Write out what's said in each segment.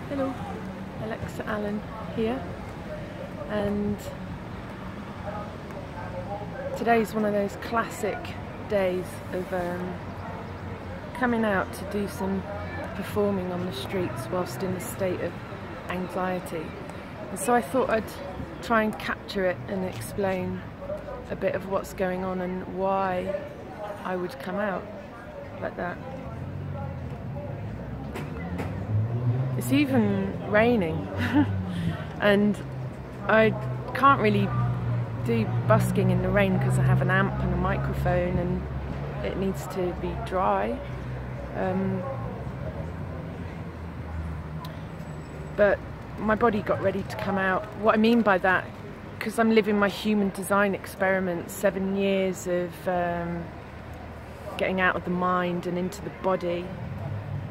Hello, Alexa Allen here, and today's one of those classic days of coming out to do some performing on the streets whilst in a state of anxiety. And so I thought I'd try and capture it and explain a bit of what's going on and why I would come out like that. It's even raining and I can't really do busking in the rain because I have an amp and a microphone and it needs to be dry. But my body got ready to come out. What I mean by that, because I'm living my human design experiment, 7 years of getting out of the mind and into the body.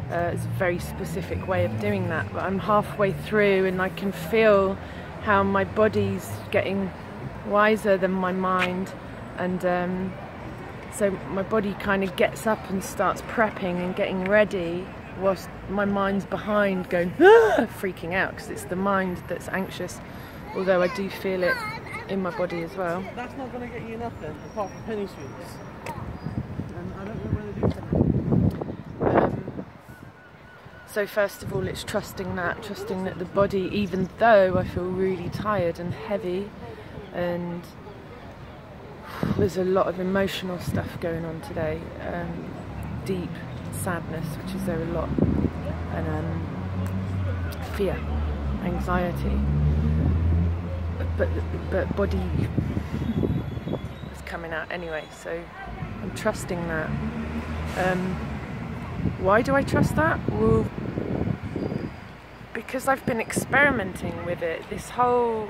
It's a very specific way of doing that, but I'm halfway through and I can feel how my body's getting wiser than my mind, and so my body kind of gets up and starts prepping and getting ready whilst my mind's behind going freaking out, because it's the mind that's anxious, although I do feel it in my body as well. That's not going to get you nothing apart from penny sweets. And I don't know where they do penny. So first of all, it's trusting that the body, even though I feel really tired and heavy and there's a lot of emotional stuff going on today, deep sadness, which is there a lot, and fear, anxiety, but body is coming out anyway, so I'm trusting that. Why do I trust that? Well, because I've been experimenting with it. This whole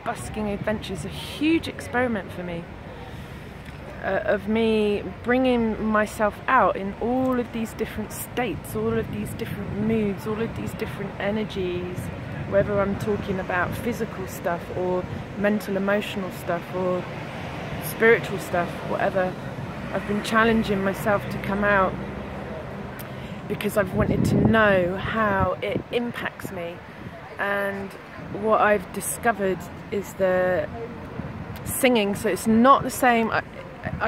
busking adventure is a huge experiment for me, of me bringing myself out in all of these different states, all of these different moods, all of these different energies, whether I'm talking about physical stuff or mental, emotional stuff or spiritual stuff, whatever. I've been challenging myself to come out because I've wanted to know how it impacts me, and what I've discovered is the singing. So it's not the same. I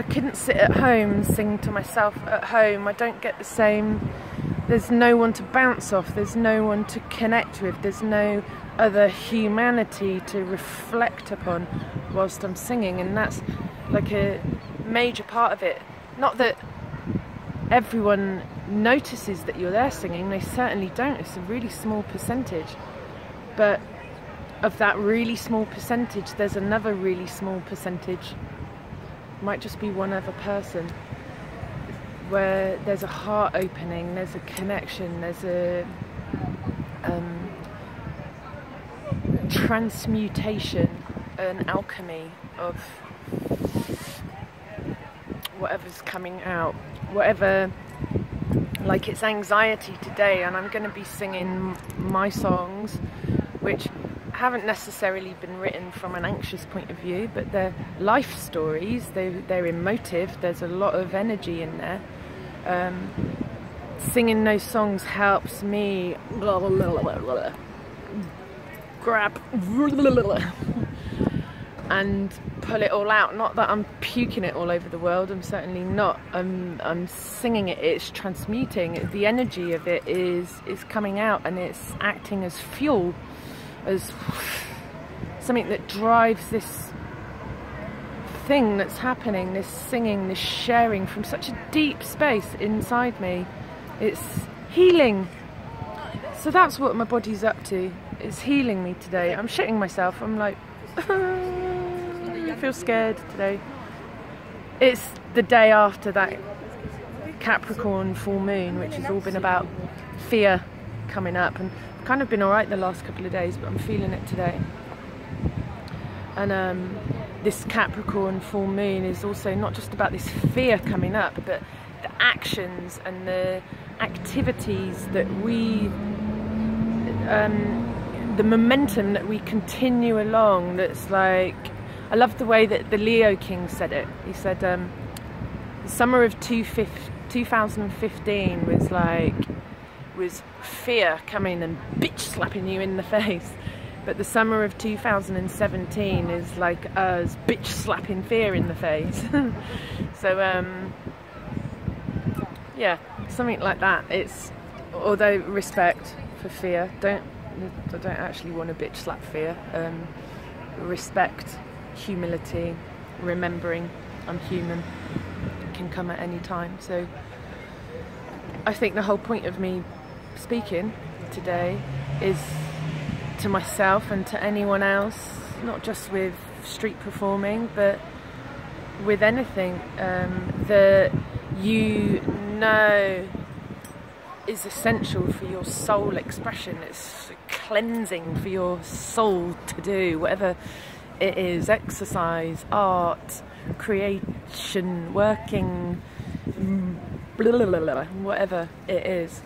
couldn't sit at home and sing to myself at home. I don't get the same. There's no one to bounce off, there's no one to connect with, there's no other humanity to reflect upon whilst I'm singing, and that's like a major part of it. Not that everyone notices that you're there singing, they certainly don't. It's a really small percentage, but of that really small percentage there's another really small percentage, might just be one other person, where there's a heart opening, there's a connection, there's a transmutation, an alchemy of whatever's coming out, whatever. Like, it's anxiety today, and I'm going to be singing my songs, which haven't necessarily been written from an anxious point of view, but they're life stories, they're emotive, there's a lot of energy in there. Singing those songs helps me grab and pull it all out. Not that I'm puking it all over the world, I'm certainly not. I'm singing it, it's transmuting, the energy of it is coming out, and it's acting as fuel, as something that drives this thing that's happening, this singing, this sharing from such a deep space inside me. It's healing. So that's what my body's up to. It's healing me today. I'm shitting myself. I'm like, I feel scared today. It's the day after that Capricorn full moon, which has all been about fear coming up, and I've kind of been alright the last couple of days, but I'm feeling it today. And this Capricorn full moon is also not just about this fear coming up, but the actions and the activities that we, the momentum that we continue along. That's like, I love the way that the Leo King said it. He said, the summer of 2015 was like was fear coming and bitch slapping you in the face. But the summer of 2017 is like us bitch slapping fear in the face. So yeah, something like that. It's, although respect for fear, I don't actually want to bitch slap fear. Respect, humility, remembering I'm human, can come at any time. So I think the whole point of me speaking today is to myself and to anyone else, not just with street performing, but with anything that you know is essential for your soul expression. It's cleansing for your soul to do, whatever it is: exercise, art, creation, working, whatever it is.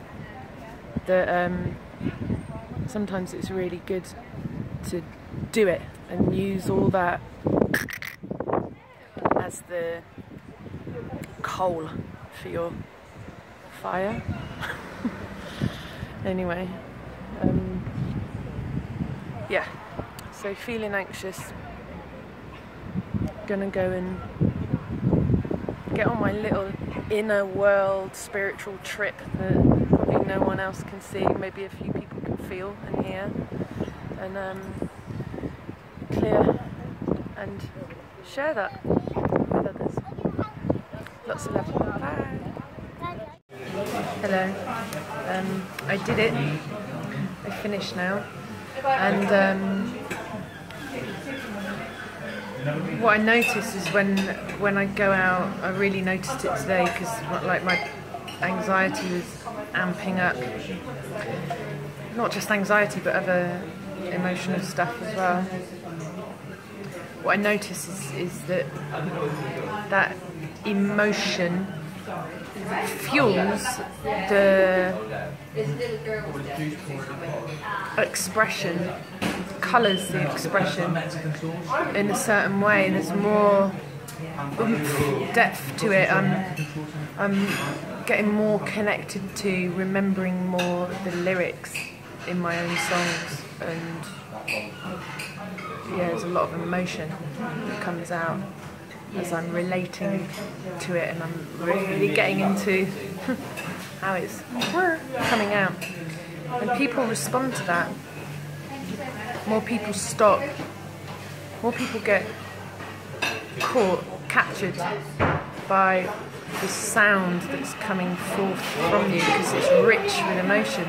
That sometimes it's really good to do it and use all that as the coal for your fire. Anyway, yeah, so feeling anxious, gonna go and get on my little inner world spiritual trip that probably no one else can see, maybe a few people can feel and hear, and clear and share that with others. Lots of love. Bye. Hello. I did it. I finished now, and what I notice is when I go out, I really noticed it today, because like my anxiety was amping up. Not just anxiety, but other emotional stuff as well. What I notice is that emotion fuels the expression, colours the expression in a certain way. There's more depth to it. I'm getting more connected to remembering more of the lyrics in my own songs, and yeah, there's a lot of emotion that comes out as I'm relating to it, and I'm really getting into how it's coming out. And people respond to that. More people stop. More people get caught, captured by the sound that's coming forth from you, because it's rich with emotion,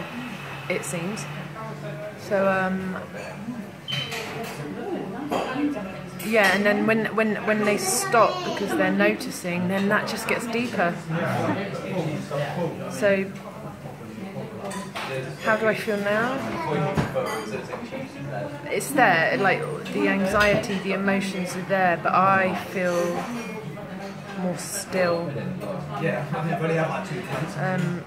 it seems. So yeah, and then when they stop because they're noticing, then that just gets deeper. So how do I feel now? It's there, like the anxiety, the emotions are there, but I feel more still.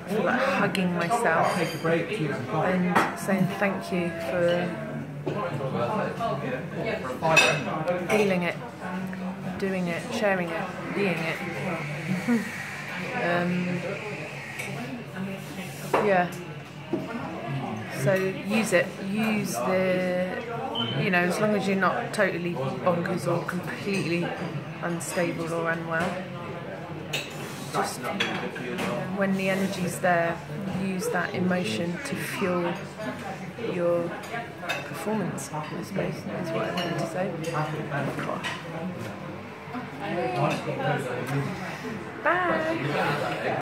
Feel like hugging myself and saying thank you for feeling it, doing it, sharing it, being it. Yeah. So use it. Use the, as long as you're not totally bonkers or completely unstable or unwell. Just when the energy's there, use that emotion to fuel your performance, I suppose, is what I wanted to say. Bye!